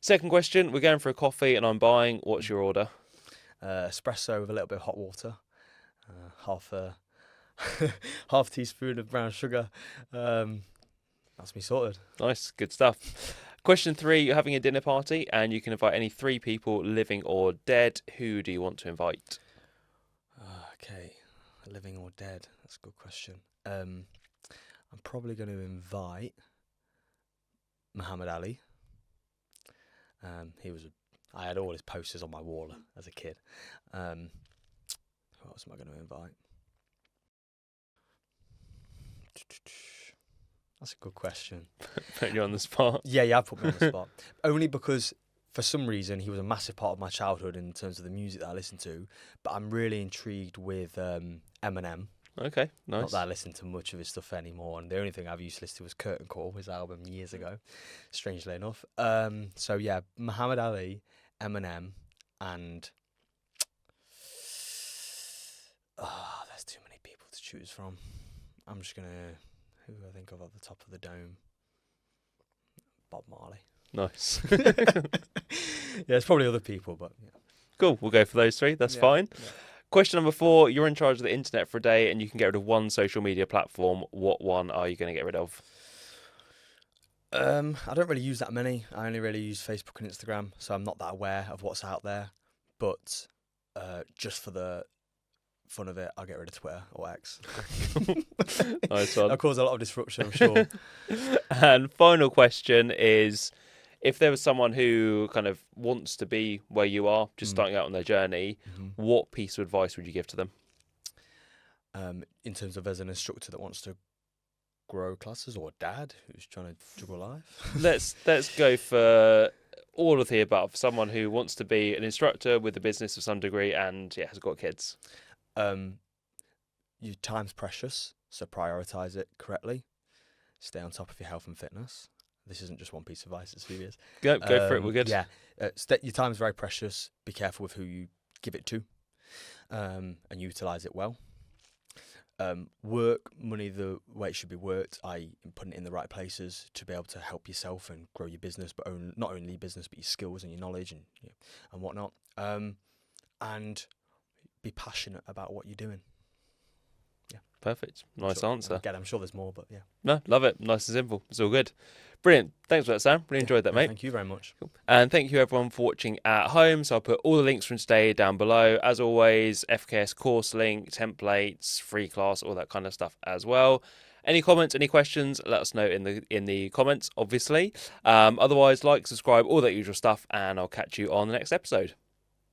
Second question: we're going for a coffee, and I'm buying. What's your order? Espresso with a little bit of hot water, half teaspoon of brown sugar. That's me sorted. Nice, good stuff. Question 3, you're having a dinner party and you can invite any 3 people, living or dead. Who do you want to invite? Okay, living or dead? That's a good question. I'm probably going to invite Muhammad Ali. I had all his posters on my wall as a kid. What else am I going to invite? That's a good question. Putting you on the spot. Yeah, I put me on the spot. Only because for some reason he was a massive part of my childhood in terms of the music that I listened to. But I'm really intrigued with Eminem. Okay, nice. Not that I listen to much of his stuff anymore, and the only thing I've used to listen to was Curtain Call, his album years ago, strangely enough. So yeah, Muhammad Ali, Eminem, and there's too many people to choose from. I'm just gonna, who do I think of at the top of the dome? Bob Marley. Nice. Yeah, it's probably other people, but yeah. Cool, we'll go for those three. That's fine. Yeah. Question number 4, you're in charge of the internet for a day and you can get rid of one social media platform. What one are you going to get rid of? I don't really use that many. I only really use Facebook and Instagram, so I'm not that aware of what's out there. But just for the fun of it, I'll get rid of Twitter or X. Nice one. That'll cause a lot of disruption, I'm sure. And final question is, if there was someone who kind of wants to be where you are, just starting out on their journey, what piece of advice would you give to them? In terms of as an instructor that wants to grow classes, or a dad who's trying to juggle life? Let's go for all of the above. Someone who wants to be an instructor with a business of some degree and has got kids. Your time's precious, so prioritise it correctly. Stay on top of your health and fitness. This isn't just one piece of advice, it's serious. Go for it, we're good. Yeah, your time is very precious. Be careful with who you give it to, and utilise it well. Work money the way it should be worked, i.e. putting it in the right places to be able to help yourself and grow your business, but not only your business, but your skills and your knowledge and whatnot. And be passionate about what you're doing. Yeah. Perfect. Nice answer. Again, I'm sure there's more, but yeah. No, love it. Nice and simple. It's all good. Brilliant. Thanks for that, Sam. Really enjoyed that, mate. Thank you very much. Cool. And thank you, everyone, for watching at home. So I'll put all the links from today down below. As always, FKS course link, templates, free class, all that kind of stuff as well. Any comments, any questions, let us know in the comments, obviously. Otherwise, like, subscribe, all that usual stuff, and I'll catch you on the next episode.